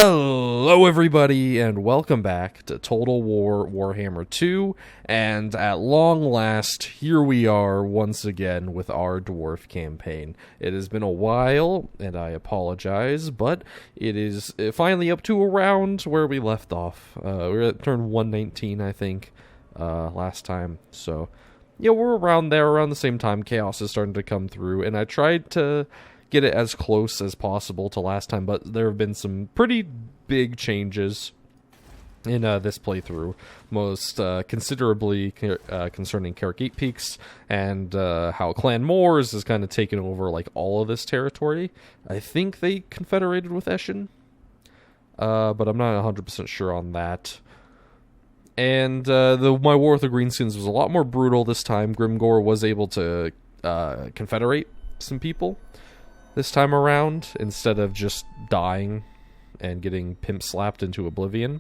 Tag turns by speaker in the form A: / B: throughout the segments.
A: Hello everybody, and welcome back to Total War Warhammer 2, and at long last, here we are once again with our Dwarf campaign. It has been a while, and I apologize, but it is finally up to around where we left off. We were at turn 119, I think, last time, so yeah, we're around there, around the same time. Chaos is starting to come through, and I tried to get it as close as possible to last time, but there have been some pretty big changes in this playthrough, most considerably concerning Carrick Peaks, and how Clan Moors has kind of taken over like all of this territory. I think they confederated with Eshin, but I'm not 100% sure on that. And my war with the Greenskins was a lot more brutal this time. Grimgor was able to confederate some people this time around, instead of just dying and getting pimp slapped into oblivion.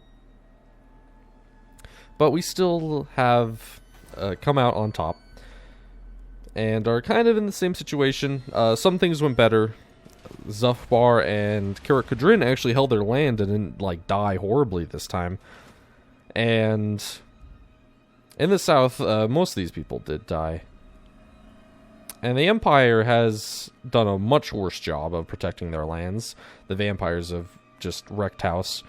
A: But we still have come out on top, and are kind of in the same situation. Some things went better. Zufbar and Carrick actually held their land and didn't like die horribly this time. And in the south, most of these people did die. And the Empire has done a much worse job of protecting their lands. The vampires have just wrecked house,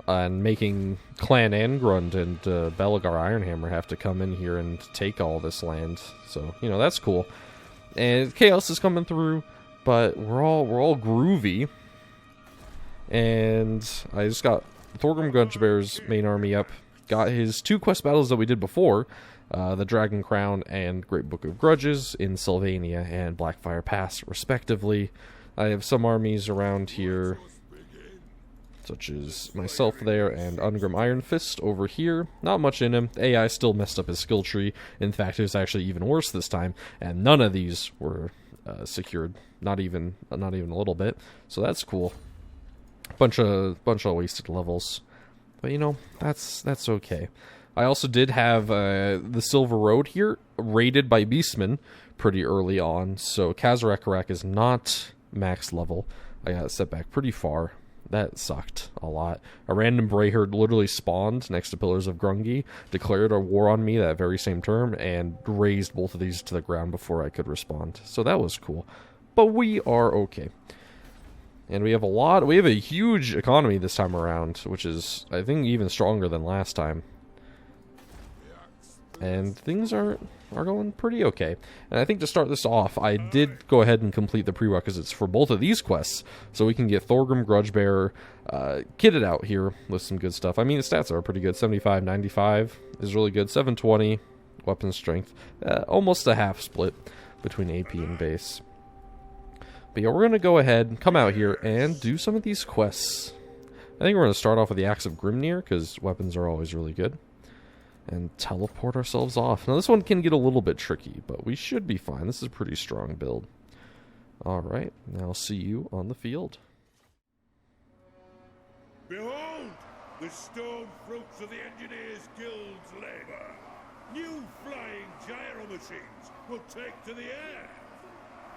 A: and making Clan Angrund and Belagar Ironhammer have to come in here and take all this land. So, you know, that's cool. And Chaos is coming through, but we're all groovy. And I just got Thorgrim Grudgebear's main army up. Got his 2 quest battles that we did before. The Dragon Crown and Great Book of Grudges in Sylvania and Blackfire Pass, respectively. I have some armies around here, such as myself there and Ungrim Iron Fist over here. Not much in him. AI still messed up his skill tree. In fact, it was actually even worse this time, and none of these were secured. Not even a little bit. So that's cool. Bunch of wasted levels, but you know, that's okay. I also did have the Silver Road here raided by Beastmen pretty early on, so Kazarekarak is not max level. I got set back pretty far. That sucked a lot. A random Brayherd literally spawned next to Pillars of Grungi, declared a war on me that very same turn, and razed both of these to the ground before I could respond. So that was cool. But we are okay. And we have a huge economy this time around, which is, I think, even stronger than last time. And things are going pretty okay. And I think to start this off, I did go ahead and complete the prerequisites for both of these quests, so we can get Thorgrim Grudgebearer kitted out here with some good stuff. I mean, the stats are pretty good. 75, 95 is really good. 720, weapon strength. Almost a half split between AP and base. But yeah, we're going to go ahead and come out here and do some of these quests. I think we're going to start off with the Axe of Grimnir, because weapons are always really good. And teleport ourselves off. Now this one can get a little bit tricky, but we should be fine. This is a pretty strong build. Alright, now I'll see you on the field.
B: Behold, the stone fruits of the Engineers Guild's labor. New flying gyro machines will take to the air.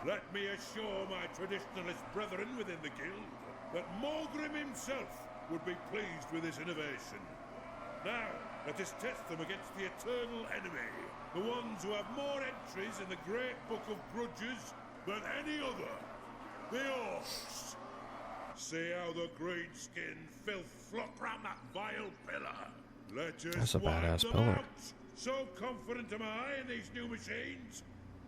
B: Let me assure my traditionalist brethren within the guild that Morgrim himself would be pleased with this innovation. Now, let us test them against the eternal enemy, the ones who have more entries in the Great Book of Grudges than any other, the Orcs. See how the greenskin filth flock round that vile pillar. Let us
A: That's a badass
B: them
A: pillar.
B: out. So confident am I in these new machines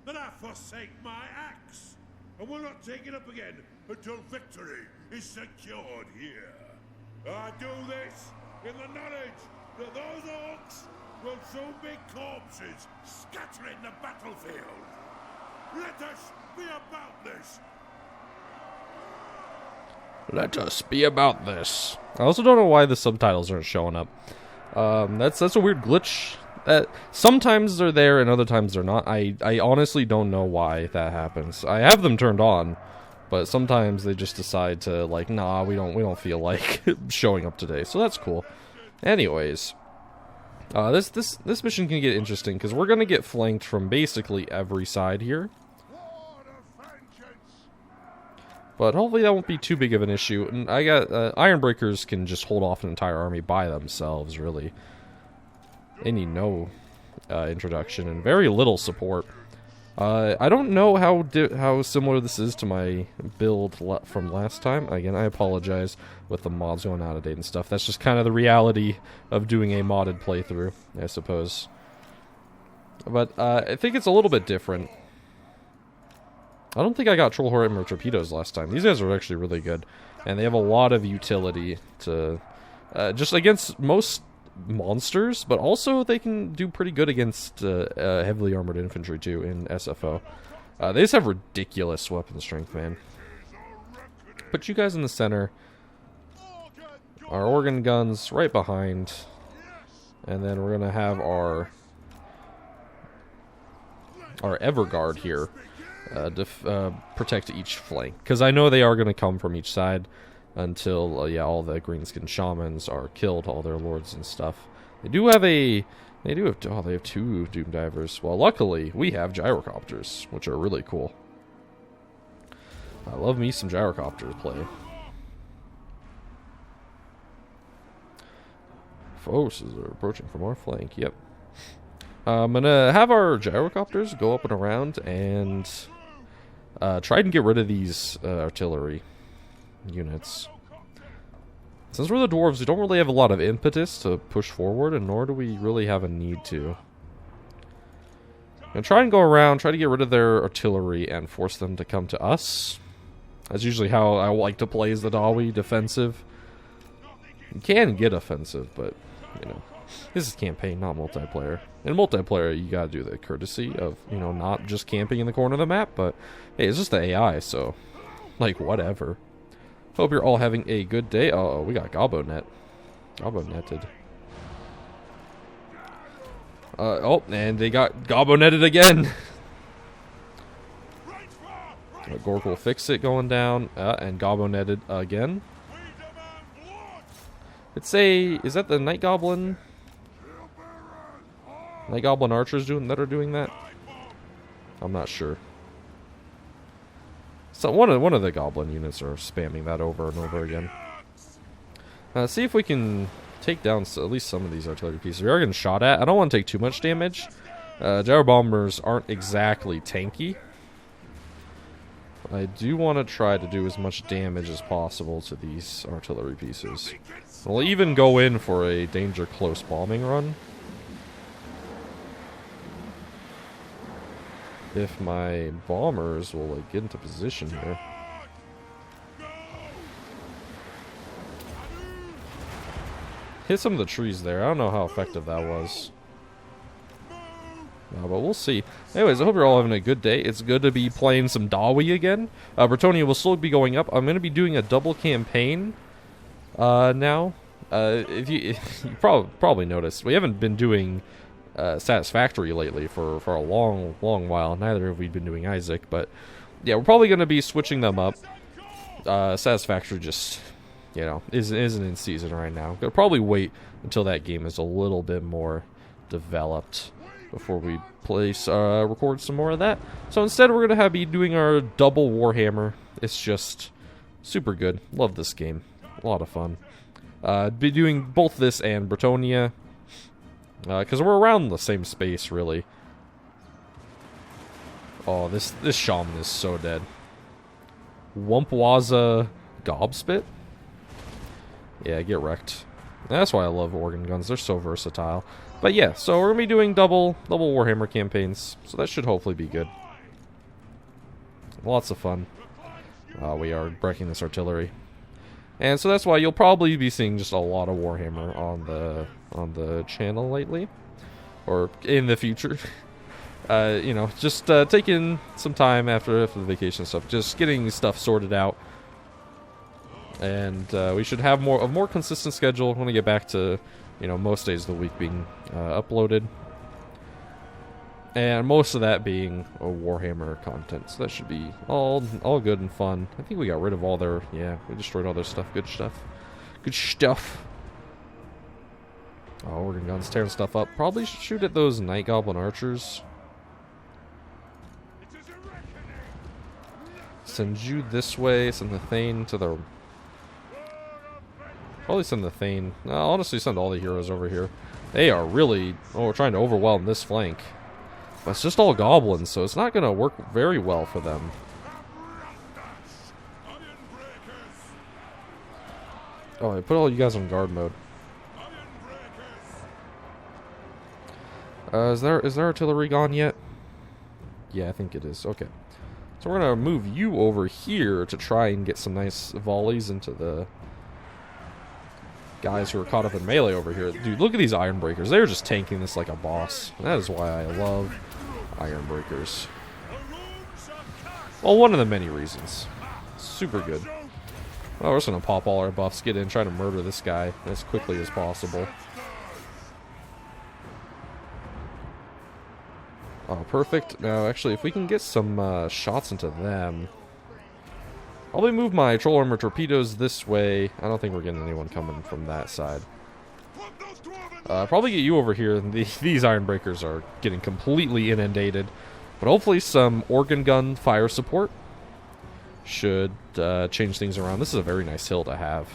B: that I forsake my axe, and will not take it up again until victory is secured here. I do this in the knowledge that those orcs will soon be corpses scattering the battlefield. Let us be about this.
A: Let us be about this. I also don't know why the subtitles aren't showing up. That's a weird glitch. That sometimes they're there and other times they're not. I honestly don't know why that happens. I have them turned on, but sometimes they just decide to like, nah, we don't feel like showing up today. So that's cool. Anyways, this mission can get interesting because we're gonna get flanked from basically every side here. But hopefully that won't be too big of an issue. And I got Ironbreakers can just hold off an entire army by themselves, really. They need no introduction and very little support. I don't know how similar this is to my build from last time. Again, I apologize with the mods going out of date and stuff. That's just kind of the reality of doing a modded playthrough, I suppose. But I think it's a little bit different. I don't think I got Troll Horror and Torpedoes last time. These guys are actually really good. And they have a lot of utility to... just against most monsters, but also they can do pretty good against heavily armored infantry, too, in SFO. They just have ridiculous weapon strength, man. Put you guys in the center. Our organ guns right behind. And then we're going to have our Everguard here. Protect each flank, because I know they are going to come from each side until all the greenskin shamans are killed, all their lords and stuff. They have 2 doom divers. Well, luckily we have gyrocopters, which are really cool. I love me some gyrocopter play. Forces are approaching from our flank. Yep. I'm gonna have our gyrocopters go up and around and try and get rid of these artillery units. Since we're the dwarves, we don't really have a lot of impetus to push forward, and nor do we really have a need to. And try and go around, try to get rid of their artillery and force them to come to us. That's usually how I like to play as the Dawi, defensive. You can get offensive, but, you know, this is campaign, not multiplayer. In multiplayer, you gotta do the courtesy of, you know, not just camping in the corner of the map, but, hey, it's just the AI, so, like, whatever. Hope you're all having a good day. Oh, we got Gobbo-net. Gobbo-netted. Oh, and they got Gobbo-netted again. Gork will fix it going down, and Gobbo-netted again. Is that the Night Goblin? Night Goblin archers that are doing that? I'm not sure. So one of the Goblin units are spamming that over and over again. See if we can take down at least some of these artillery pieces. We are getting shot at. I don't want to take too much damage. Gyro bombers aren't exactly tanky. I do want to try to do as much damage as possible to these artillery pieces. We'll even go in for a danger close bombing run. If my bombers will like get into position here. Hit some of the trees there. I don't know how effective that was. But we'll see. Anyways, I hope you're all having a good day. It's good to be playing some Dawi again. Bretonia will still be going up. I'm going to be doing a double campaign now. If you probably noticed, we haven't been doing Satisfactory lately for a long while. Neither have we been doing Isaac, but yeah, we're probably going to be switching them up. Satisfactory just, you know, isn't in season right now. We'll probably wait until that game is a little bit more developed before we record some more of that. So instead, we're going to be doing our double Warhammer. It's just super good. Love this game. A lot of fun. Be doing both this and Bretonia. Because we're around the same space, really. Oh, this shaman is so dead. Wumpwaza Gobspit? Yeah, get wrecked. That's why I love organ guns. They're so versatile. But yeah, so we're going to be doing double Warhammer campaigns. So that should hopefully be good. Lots of fun. We are breaking this artillery. And so that's why you'll probably be seeing just a lot of Warhammer on the channel lately. Or in the future. You know, just taking some time after the vacation stuff. Just getting stuff sorted out. And we should have a more consistent schedule when we get back to, you know, most days of the week being uploaded. And most of that being a Warhammer content. So that should be all good and fun. I think we got rid of all their... Yeah, we destroyed all their stuff. Good stuff. Good stuff. Oh, organ guns tearing stuff up. Probably should shoot at those Night Goblin archers. send you this way. Send the Thane to the... Probably send the Thane. No, I'll honestly send all the heroes over here. They are really... Oh, we're trying to overwhelm this flank. But it's just all goblins, so it's not going to work very well for them. Oh, I put all you guys on guard mode. Is there artillery gone yet? Yeah, I think it is. Okay. So we're going to move you over here to try and get some nice volleys into the guys who are caught up in melee over here. Dude, look at these Iron Breakers. They're just tanking this like a boss. And that is why I love Iron Breakers. Well, one of the many reasons. Super good. Well, we're just going to pop all our buffs, get in, try to murder this guy as quickly as possible. Oh, perfect. Now, actually, if we can get some shots into them... Probably move my Troll Armor torpedoes this way. I don't think we're getting anyone coming from that side. Probably get you over here. These Iron Breakers are getting completely inundated. But hopefully some organ gun fire support should change things around. This is a very nice hill to have.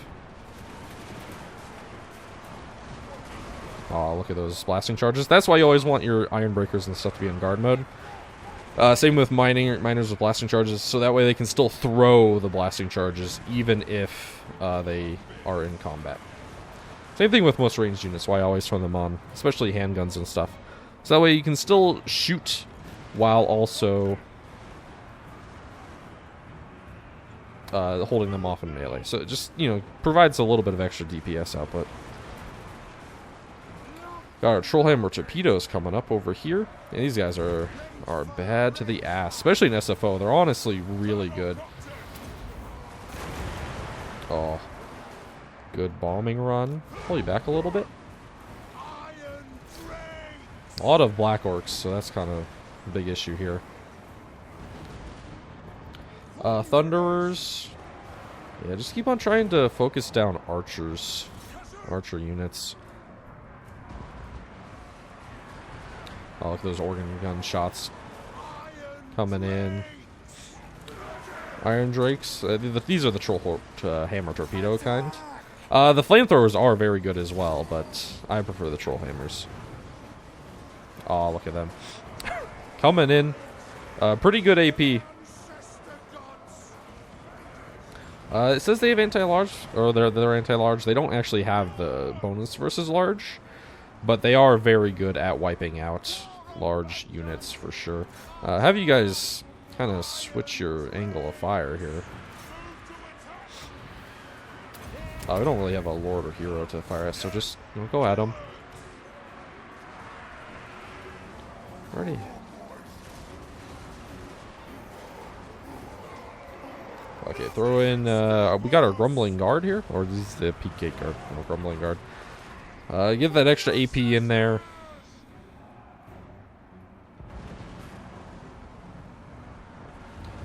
A: Oh, look at those blasting charges. That's why you always want your Iron Breakers and stuff to be in guard mode. Same with miners with blasting charges, so that way they can still throw the blasting charges even if they are in combat. Same thing with most ranged units, why I always turn them on, especially handguns and stuff. So that way you can still shoot while also holding them off in melee. So it just, you know, provides a little bit of extra DPS output. Got our Trollhammer torpedoes coming up over here. And these guys are bad to the ass. Especially in SFO. They're honestly really good. Oh. Good bombing run. Pull you back a little bit. A lot of Black Orcs, so that's kind of a big issue here. Thunderers. Yeah, just keep on trying to focus down archers. Archer units. Oh, look at those organ gun shots coming in. Iron Drakes. These are the Troll Hammer torpedo kind. The flamethrowers are very good as well, but I prefer the Troll Hammers. Oh, look at them. Coming in. Pretty good AP. It says they have anti-large, or they're anti-large. They don't actually have the bonus versus large, but they are very good at wiping out large units for sure. Have you guys kind of switch your angle of fire here. We don't really have a lord or hero to fire at, so just go at them. Alrighty. Okay, throw in, we got our Grumbling Guard here, or is this the Peak Gate Guard? No, Grumbling Guard. Give that extra AP in there.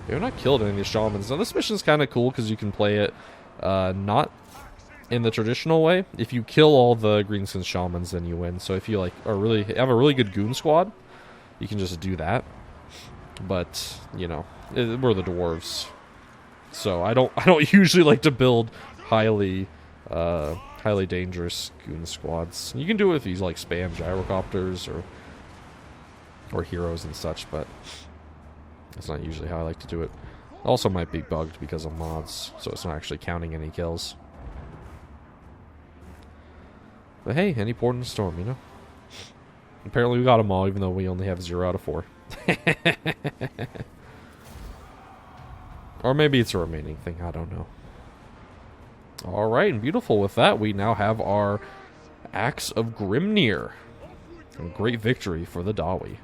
A: We're not killed any of these shamans. Now this mission's kind of cool because you can play it not in the traditional way. If you kill all the Greenskin shamans, then you win. So if you have a really good goon squad, you can just do that. But we're the dwarves, so I don't usually like to build highly dangerous goon squads. You can do it if you spam gyrocopters or heroes and such, but that's not usually how I like to do it. Also might be bugged because of mods, so it's not actually counting any kills. But hey, any port in the storm, Apparently we got them all, even though we only have 0 out of 4. Or maybe it's a remaining thing, I don't know. Alright, and beautiful. With that, we now have our Axe of Grimnir. A great victory for the Dawi.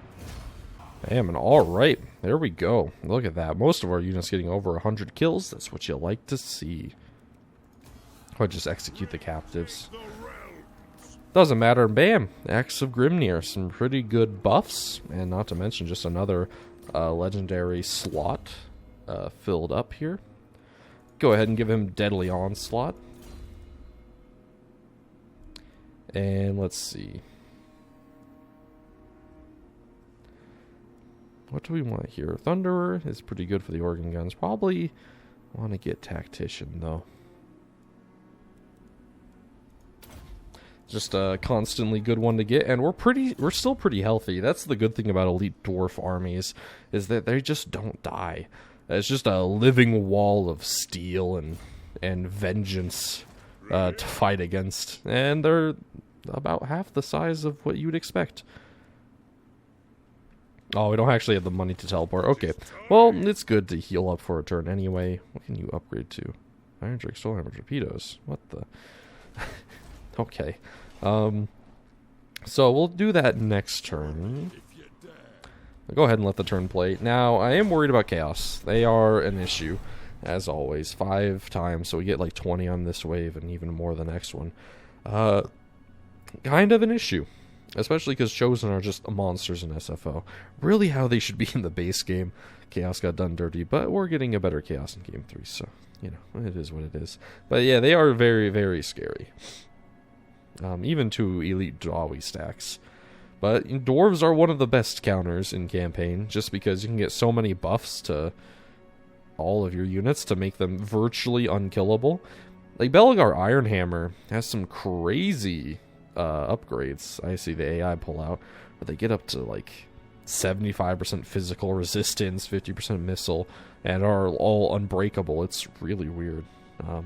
A: Damn, and alright, there we go. Look at that. Most of our units getting over 100 kills. That's what you like to see. Or just execute the captives. Doesn't matter. Bam! Axe of Grimnir. Some pretty good buffs. And not to mention just another legendary slot filled up here. Go ahead and give him Deadly Onslaught. And let's see. What do we want here? Thunderer is pretty good for the organ guns. Probably want to get Tactician, though. Just a constantly good one to get, and we're still pretty healthy. That's the good thing about elite dwarf armies, is that they just don't die. It's just a living wall of steel and vengeance to fight against, and they're about half the size of what you'd expect. Oh, we don't actually have the money to teleport. Okay. Well, it's good to heal up for a turn anyway. What can you upgrade to? Iron Drake, Soul Hammer, Torpedoes. What the? Okay. So we'll do that next turn. Go ahead and let the turn play. Now, I am worried about Chaos. They are an issue, as always. 5 times, so we get like 20 on this wave and even more the next one. Kind of an issue. Especially because Chosen are just monsters in SFO. Really how they should be in the base game. Chaos got done dirty, but we're getting a better Chaos in Game 3, so, you know, it is what it is. But yeah, they are very, very scary. Even to elite Dwawi stacks. But Dwarves are one of the best counters in campaign, just because you can get so many buffs to all of your units to make them virtually unkillable. Like, Belgar Ironhammer has some crazy upgrades. I see the AI pull out, but they get up to like 75% physical resistance, 50% missile, and are all unbreakable. It's really weird. I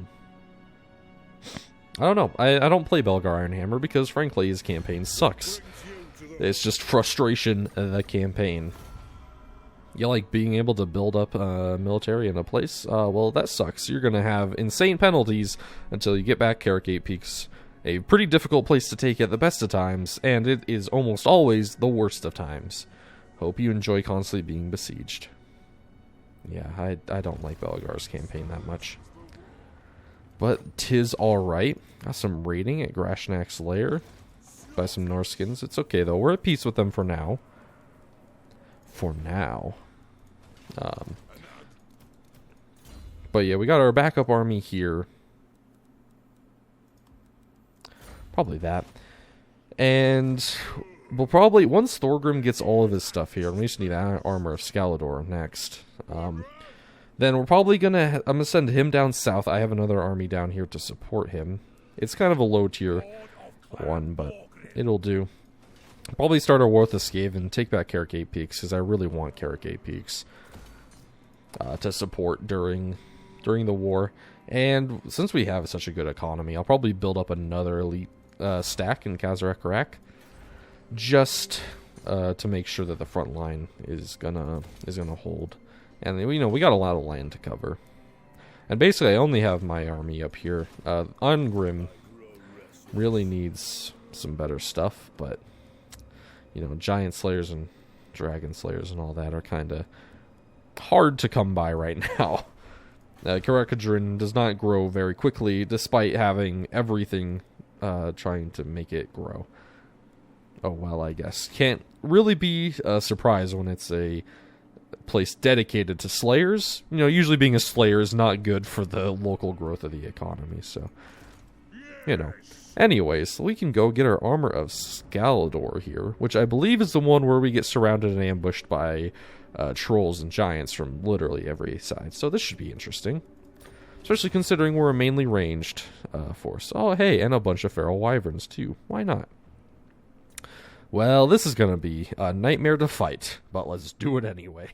A: don't know. I don't play Belgar Ironhammer because, frankly, his campaign sucks. It's just frustration of the campaign. You like being able to build up military in a place? Well, that sucks. You're going to have insane penalties until you get back Carrot Peaks. A pretty difficult place to take at the best of times, and it is almost always the worst of times. Hope you enjoy constantly being besieged. Yeah, I don't like Belgar's campaign that much. But 'tis alright. Got some raiding at Grashnak's lair by some Norskins. It's okay, though. We're at peace with them for now. For now. But yeah, we got our backup army here. Probably that. And we'll probably, once Thorgrim gets all of his stuff here, and we just need Armor of Scalador next, then we're probably gonna, I'm gonna send him down south. I have another army down here to support him. It's kind of a low tier one, but it'll do. Probably start our war with the Scave and take back Carrot Peaks, because I really want Carrot Peaks to support during the war. And since we have such a good economy, I'll probably build up another elite stack in Kazarak, just to make sure that the front line is gonna hold. And you know, we got a lot of land to cover. And basically, I only have my army up here. Ungrim really needs some better stuff, but you know, Giant Slayers and Dragon Slayers and all that are kind of hard to come by right now. Karakadrin does not grow very quickly, despite having everything trying to make it grow. Oh, well, I guess. Can't really be a surprise when it's a place dedicated to Slayers. You know, usually being a Slayer is not good for the local growth of the economy, so, you know. Anyways, we can go get our Armor of Scalador here, which I believe is the one where we get surrounded and ambushed by trolls and giants from literally every side. So this should be interesting. Especially considering we're a mainly ranged force. Oh, hey, and a bunch of feral wyverns, too. Why not? Well, this is going to be a nightmare to fight, but let's do it anyway.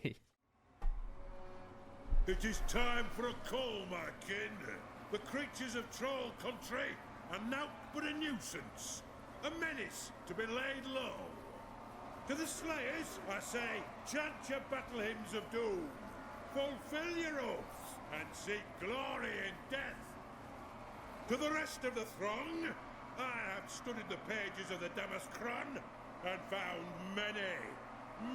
B: It is time for a call, my kin. The creatures of Troll Country are naught but a nuisance. A menace to be laid low. To the Slayers, I say, chant your battle hymns of doom. Fulfill your oaths and seek glory in death. To the rest of the throng, I have studied the pages of the Damaskron and found many,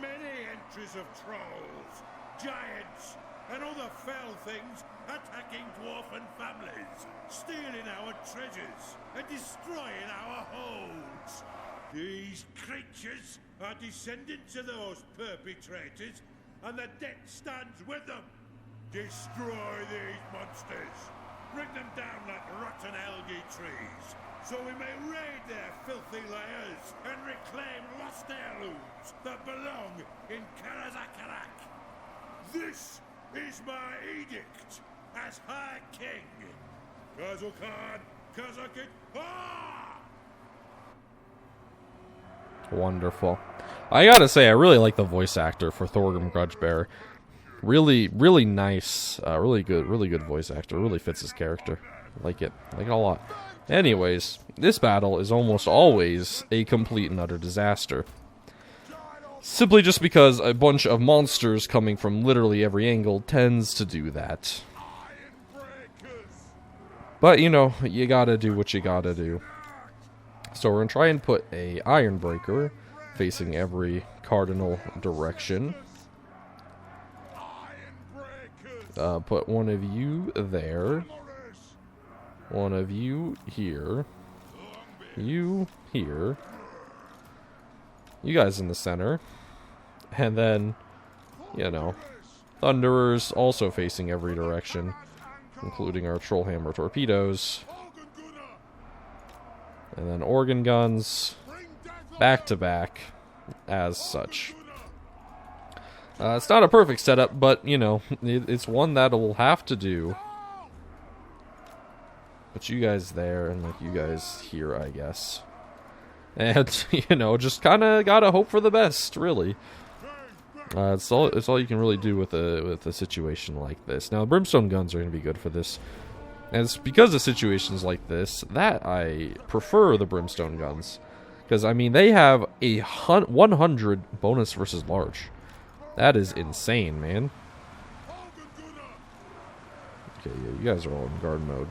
B: many entries of trolls, giants, and other fell things attacking dwarven families, stealing our treasures, and destroying our holds. These creatures are descendants of those perpetrators, and the debt stands with them. Destroy these monsters. Bring them down like rotten algae trees. so we may raid their filthy lairs and reclaim lost heirlooms that belong in Karazakarak. This is my edict as High King. Kazukhan, Kazakit, ah!
A: Wonderful. I gotta say, I really like the voice actor for Thorgrim Grudgebearer. Really, really nice. Really good voice actor. Really fits his character. Like it a lot. Anyways, this battle is almost always a complete and utter disaster. Simply just because a bunch of monsters coming from literally every angle tends to do that. But, you know, you gotta do what you gotta do. So we're gonna try and put a Ironbreaker facing every cardinal direction. Put one of you there. One of you here. You here. You guys in the center. And then, you know, Thunderers also facing every direction, including our Trollhammer torpedoes. And then organ guns, back to back, as such. It's not a perfect setup, but, you know, it's one that will have to do. Put you guys there, and, like, you guys here, I guess. And, you know, just kind of gotta hope for the best, really. It's all you can really do with a situation like this. Now, brimstone guns are going to be good for this. And it's because of situations like this that I prefer the brimstone guns. Because, I mean, they have a 100 bonus versus large. That is insane, man. Okay, yeah, you guys are all in guard mode.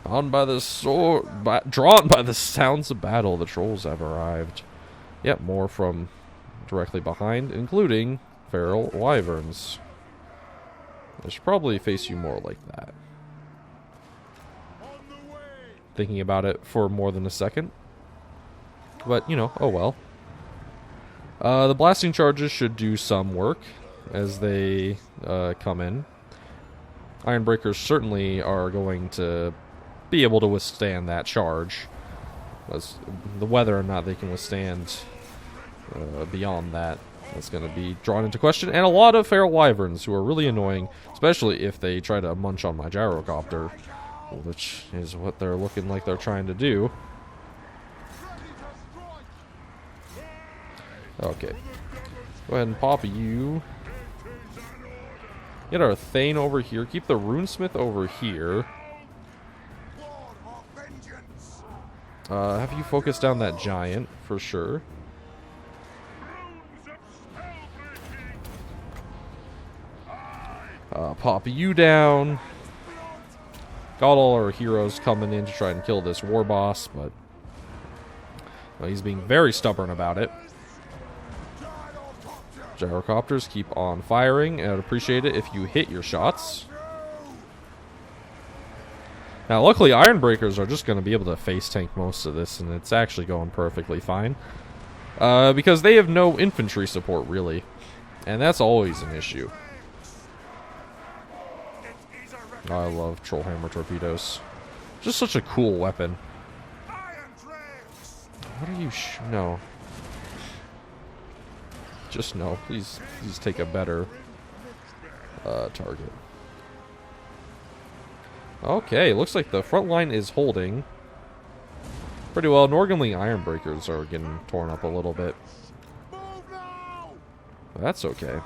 A: Drawn by the sounds of battle, the trolls have arrived. Yep, more from directly behind, including feral wyverns. I should probably face you more like that. Thinking about it for more than a second. But, you know, oh well. The blasting charges should do some work as they come in. Ironbreakers certainly are going to be able to withstand that charge. As the whether or not they can withstand beyond that, that's going to be drawn into question. And a lot of feral wyverns who are really annoying, especially if they try to munch on my gyrocopter, which is what they're looking like they're trying to do. Okay. Go ahead and pop you. Get our Thane over here. Keep the Runesmith over here. Have you focus down that giant, for sure. Pop you down. Got all our heroes coming in to try and kill this war boss, but he's being very stubborn about it. Gyrocopters keep on firing, and I'd appreciate it if you hit your shots. Now, luckily, Ironbreakers are just going to be able to face tank most of this, and it's actually going perfectly fine. Because they have no infantry support, really. And that's always an issue. I love Trollhammer torpedoes. Just such a cool weapon. What are you no. Just no. Please take a better target. Okay, looks like the front line is holding pretty well. Norganly Ironbreakers are getting torn up a little bit. But that's okay.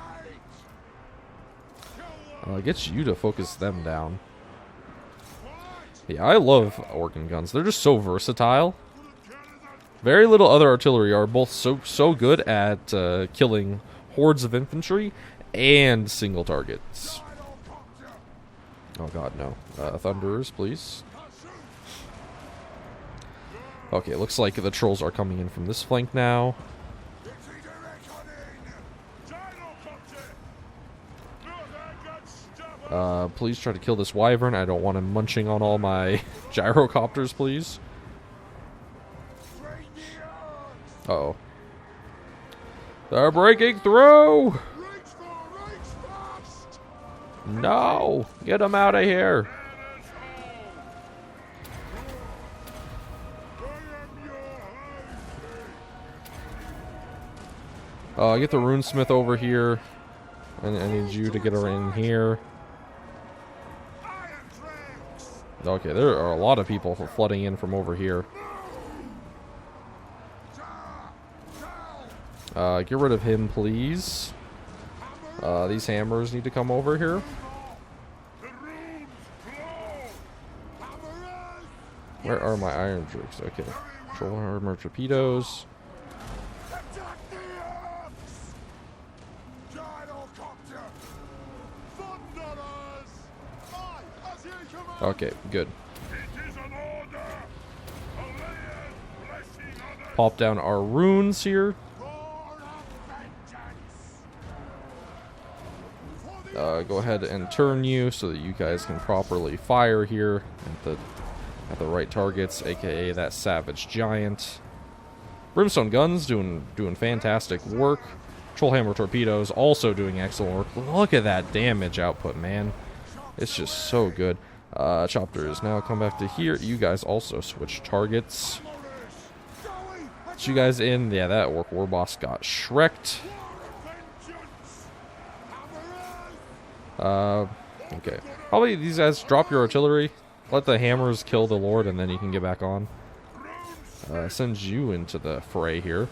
A: Get you to focus them down. Yeah, I love organ guns. They're just so versatile. Very little other artillery are both so good at killing hordes of infantry and single targets. Oh god, no. Thunderers, please. Okay, looks like the trolls are coming in from this flank now. Please try to kill this wyvern. I don't want him munching on all my gyrocopters, please. Uh-oh. They're breaking through! No! Get them out of here! Get the runesmith over here. I need you to get her in here. Okay, there are a lot of people flooding in from over here. Get rid of him, please. These hammers need to come over here. Where are my iron drakes? Okay. Control armor torpedoes. Okay, good. Pop down our runes here. Go ahead and turn you so that you guys can properly fire here at the right targets, aka that savage giant. Brimstone guns doing fantastic work. Troll hammer torpedoes also doing excellent work. Look at that damage output, man. It's just so good. Chopters now come back to here. You guys also switch targets. Get you guys in. Yeah, that orc war boss got shreked. Okay. Probably these guys drop your artillery. Let the hammers kill the lord, and then you can get back on. Sends you into the fray here.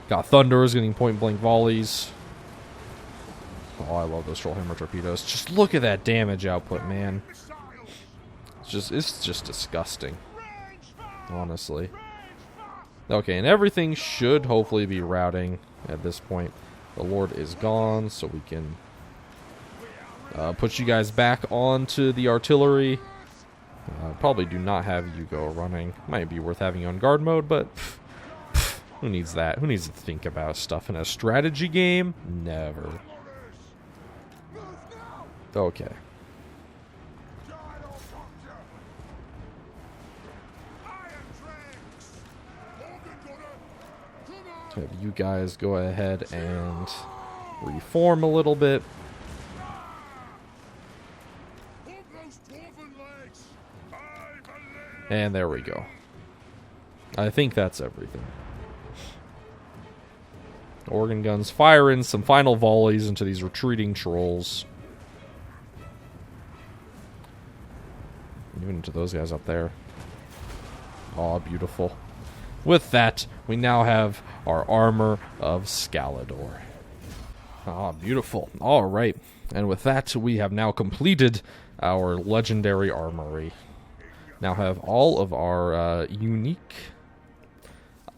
A: Got thunders getting point blank volleys. Oh, I love those troll hammer torpedoes. Just look at that damage output, man. It's just disgusting. Honestly. Okay, and everything should hopefully be routing at this point. The lord is gone, so we can put you guys back onto the artillery. Probably do not have you go running. Might be worth having you on guard mode, but who needs that? Who needs to think about stuff in a strategy game? Never. Okay. Have you guys go ahead and reform a little bit. And there we go. I think that's everything. Organ guns fire in some final volleys into these retreating trolls. Even into those guys up there. Aw, beautiful. With that, we now have our armor of Scalador. Ah, beautiful. Alright. And with that, we have now completed our legendary armory. Now have all of our unique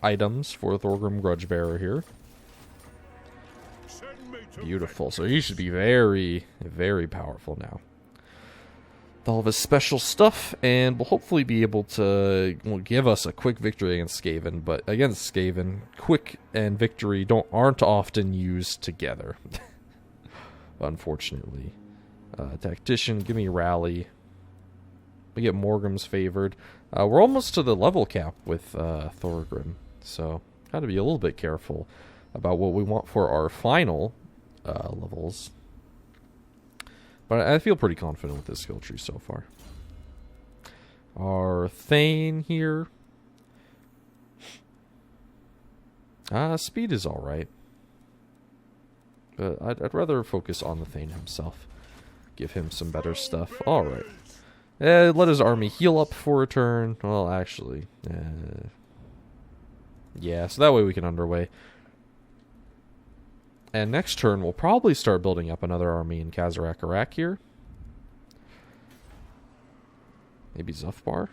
A: items for Thorgrim Grudgebearer here. Beautiful. So he should be very, very powerful now. With all of his special stuff, and will hopefully be able to give us a quick victory against Skaven. But against Skaven, quick and victory aren't often used together. Unfortunately. Tactician, give me rally. We get Morgrim's favored. We're almost to the level cap with Thorgrim, so got to be a little bit careful about what we want for our final levels. But I feel pretty confident with this skill tree so far. Our Thane here. Speed is alright. But I'd rather focus on the Thane himself. Give him some better stuff. Alright. Let his army heal up for a turn. Well, actually. Yeah, so that way we can underway. And next turn, we'll probably start building up another army in Khazar-Akarak here. Maybe Zufbar?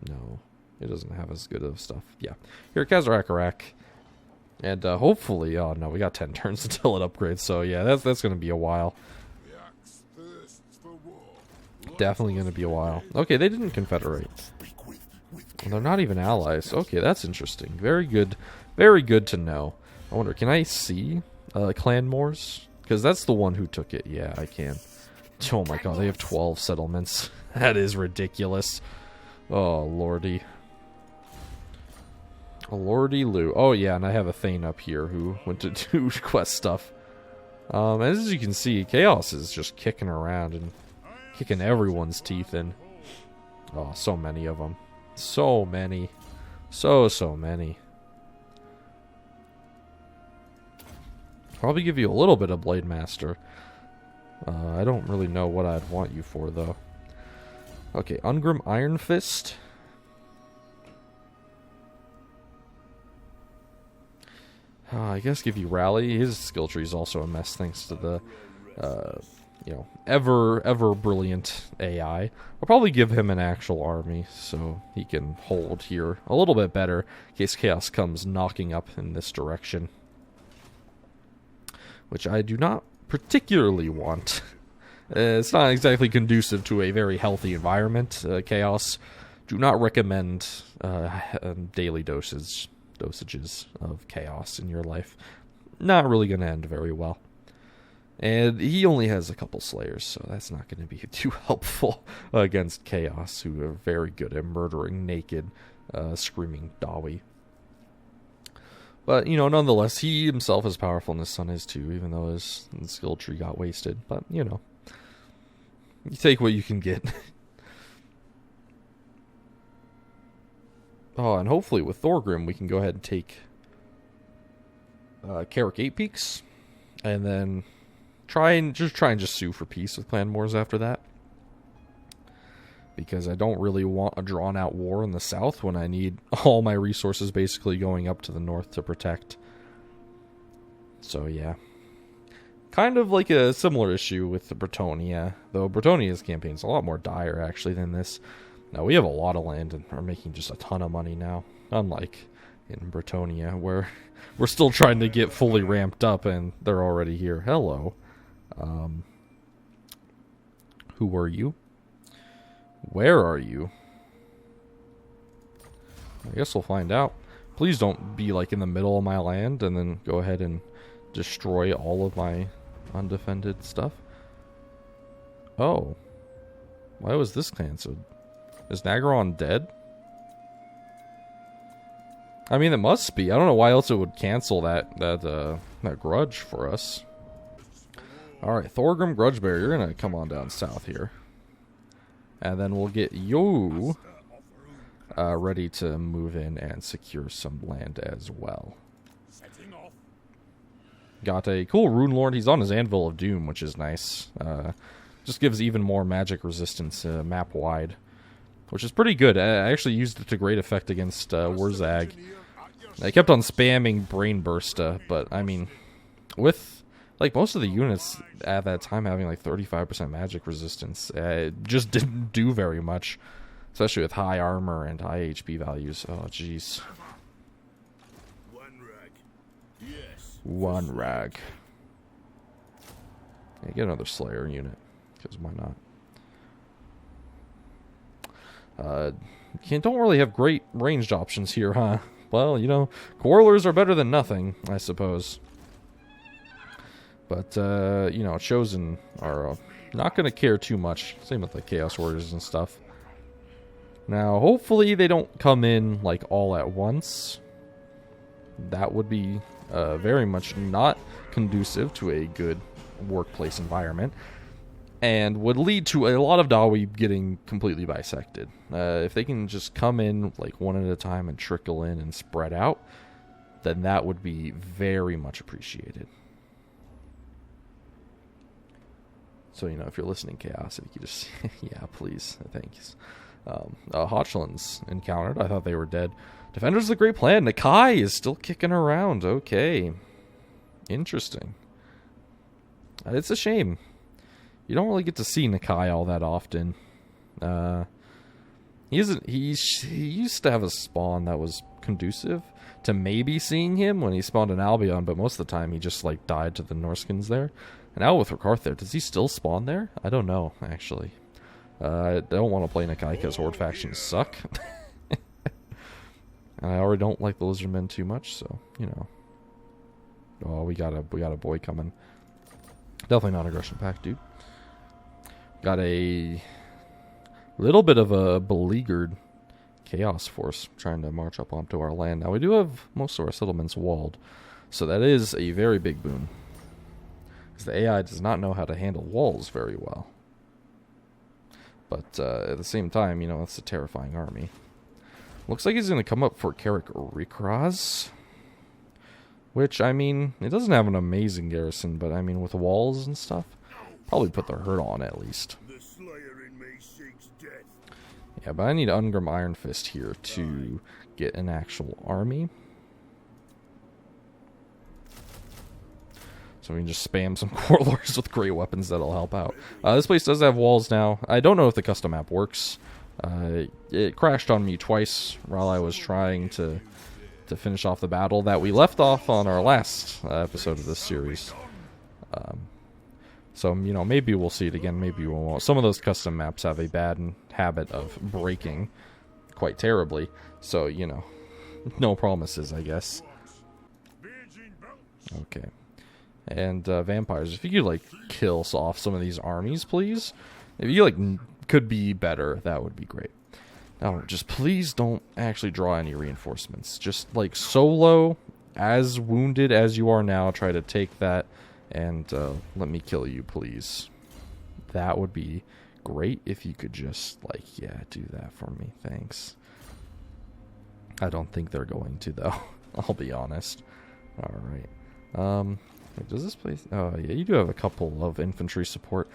A: No, it doesn't have as good of stuff. Yeah, here at Khazar-Akarak. And hopefully, oh no, we got 10 turns until it upgrades. So yeah, that's going to be a while. Definitely going to be a while. Okay, they didn't confederate. Well, they're not even allies. Okay, that's interesting. Very good to know. I wonder, can I see Clanmoors? Because that's the one who took it. Yeah, I can. Oh my god, they have 12 settlements. That is ridiculous. Oh, lordy. Lordy Lou. Oh yeah, and I have a Thane up here who went to do quest stuff. As you can see, Chaos is just kicking around and kicking everyone's teeth in. Oh, so many of them. So many. So many. Probably give you a little bit of Blade Master. I don't really know what I'd want you for, though. Okay, Ungrim Iron Fist. I guess give you Rally. His skill tree is also a mess thanks to the, ever brilliant AI. I'll probably give him an actual army so he can hold here a little bit better in case Chaos comes knocking up in this direction. Which I do not particularly want. It's not exactly conducive to a very healthy environment. Chaos, do not recommend daily dosages of Chaos in your life. Not really going to end very well. And he only has a couple Slayers, so that's not going to be too helpful against Chaos, who are very good at murdering naked, screaming Dawi. But, nonetheless, he himself is powerful and his son is too, even though his skill tree got wasted. But, you take what you can get. Oh, and hopefully with Thorgrim we can go ahead and take Carrick 8 Peaks, and then try and just sue for peace with Clan Moors after that. Because I don't really want a drawn-out war in the south when I need all my resources basically going up to the north to protect. So, yeah. Kind of like a similar issue with the Bretonia, though Bretonia's campaign is a lot more dire, actually, than this. Now, we have a lot of land and are making just a ton of money now, unlike in Bretonia, where we're still trying to get fully ramped up and they're already here. Hello. Who are you? Where are you? I guess we'll find out. Please don't be like in the middle of my land and then go ahead and destroy all of my undefended stuff. Oh. Why was this cancelled? Is Nagaron dead? I mean, it must be. I don't know why else it would cancel that grudge for us. Alright, Thorgrim Grudgebearer, you're gonna come on down south here. And then we'll get you ready to move in and secure some land as well. Got a cool Rune Lord. He's on his Anvil of Doom, which is nice. Just gives even more magic resistance map-wide, which is pretty good. I actually used it to great effect against Wurzag. I kept on spamming Brain Bursta, but I mean, with like most of the units at that time having like 35% magic resistance, it just didn't do very much, especially with high armor and high HP values. Oh, jeez. One rag. Yeah, get another Slayer unit, because why not? Don't really have great ranged options here, huh? Well, Quarrelers are better than nothing, I suppose. But, Chosen are not going to care too much. Same with the Chaos Warriors and stuff. Now, hopefully they don't come in, like, all at once. That would be very much not conducive to a good workplace environment, and would lead to a lot of Dawi getting completely bisected. If they can just come in like one at a time and trickle in and spread out, then that would be very much appreciated. So, if you're listening, Chaos, if you could just, yeah, please, thanks. Hotchlands encountered. I thought they were dead. Defenders of the Great Plan. Nakai is still kicking around. Okay. Interesting. It's a shame. You don't really get to see Nakai all that often. He used to have a spawn that was conducive to maybe seeing him when he spawned in Albion, but most of the time he just like died to the Norskins there. And now with Rakarth there, does he still spawn there? I don't know, actually. I don't want to play Nakai because Horde factions suck. And I already don't like the Lizardmen too much, so, Oh, we got a boy coming. Definitely not aggression pack, dude. Got a little bit of a beleaguered Chaos force trying to march up onto our land. Now, we do have most of our settlements walled, so that is a very big boon. Because the AI does not know how to handle walls very well. But at the same time, it's a terrifying army. Looks like he's going to come up for Carrick Rikraz. Which, I mean, it doesn't have an amazing garrison, but I mean, with walls and stuff, probably put the hurt on at least.
B: The slayer in me seeks death.
A: Yeah, but I need Ungrim Iron Fist here to get an actual army. So we can just spam some core lords with great weapons that'll help out. This place does have walls now. I don't know if the custom map works. It crashed on me twice while I was trying to finish off the battle that we left off on our last episode of this series. So, you know, maybe we'll see it again, maybe we won't. Some of those custom maps have a bad habit of breaking quite terribly. So, you know, no promises, I guess. Okay. And vampires, if you could, like, kill off some of these armies, please. If you, like, could be better, that would be great. Now, just please don't actually draw any reinforcements. Just, like, solo, as wounded as you are now, try to take that and let me kill you, please. That would be great if you could just, like, yeah, do that for me. Thanks. I don't think they're going to, though. I'll be honest. Alright. Wait, does this place... Oh, yeah, you do have a couple of infantry support.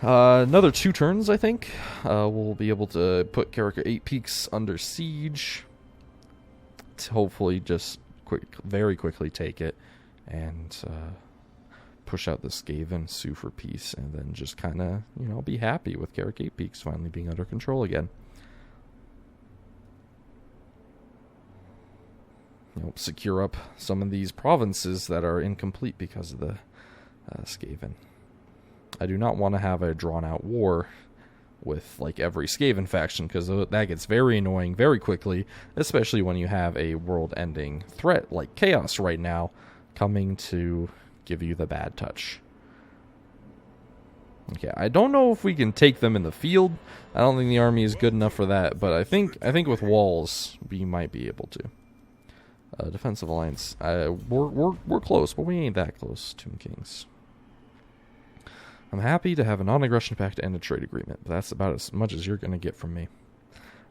A: Another 2 turns, I think. We'll be able to put Character 8 Peaks under siege. To hopefully just very quickly take it. And push out the Skaven, sue for peace. And then just kind of, you know, be happy with Character 8 Peaks finally being under control again. You know, secure up some of these provinces that are incomplete because of the Skaven. I do not want to have a drawn-out war with, like, every Skaven faction, because that gets very annoying very quickly, especially when you have a world-ending threat like Chaos right now coming to give you the bad touch. Okay, I don't know if we can take them in the field. I don't think the army is good enough for that, but I think with walls we might be able to. Defensive alliance. We're close, but we ain't that close. Tomb Kings. I'm happy to have a non-aggression pact and a trade agreement, but that's about as much as you're going to get from me.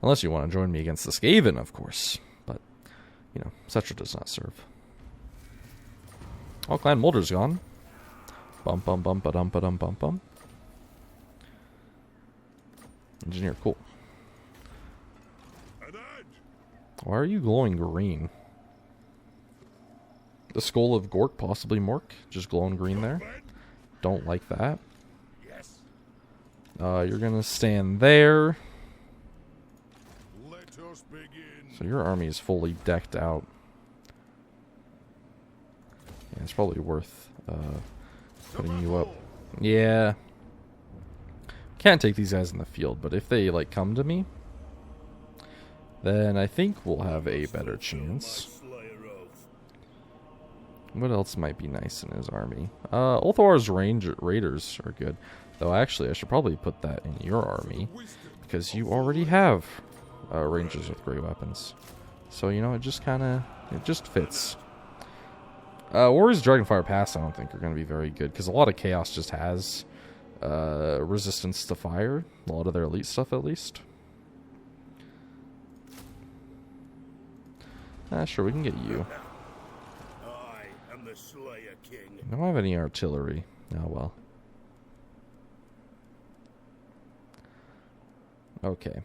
A: Unless you want to join me against the Skaven, of course. But, you know, Cetra does not serve. Oh, Clan Mulder's gone. Bum bum bum ba dum ba dum bum bum. Engineer, cool. Why are you glowing green? The skull of Gork, possibly Mork, just glowing green there. Don't like that. You're gonna stand there. So your army is fully decked out. Yeah, it's probably worth putting you up. Yeah. Can't take these guys in the field, but if they, like, come to me, then I think we'll have a better chance. What else might be nice in his army? Ulthar's Raiders are good. Though, actually, I should probably put that in your army, because you already have Rangers with great weapons. So, you know, it just kind of... it just fits. Warriors Dragonfire Pass, I don't think are going to be very good, because a lot of Chaos just has resistance to fire. A lot of their elite stuff, at least. Sure, we can get you.
B: I am the Slayer King.
A: I don't have any artillery. Oh, well. Okay.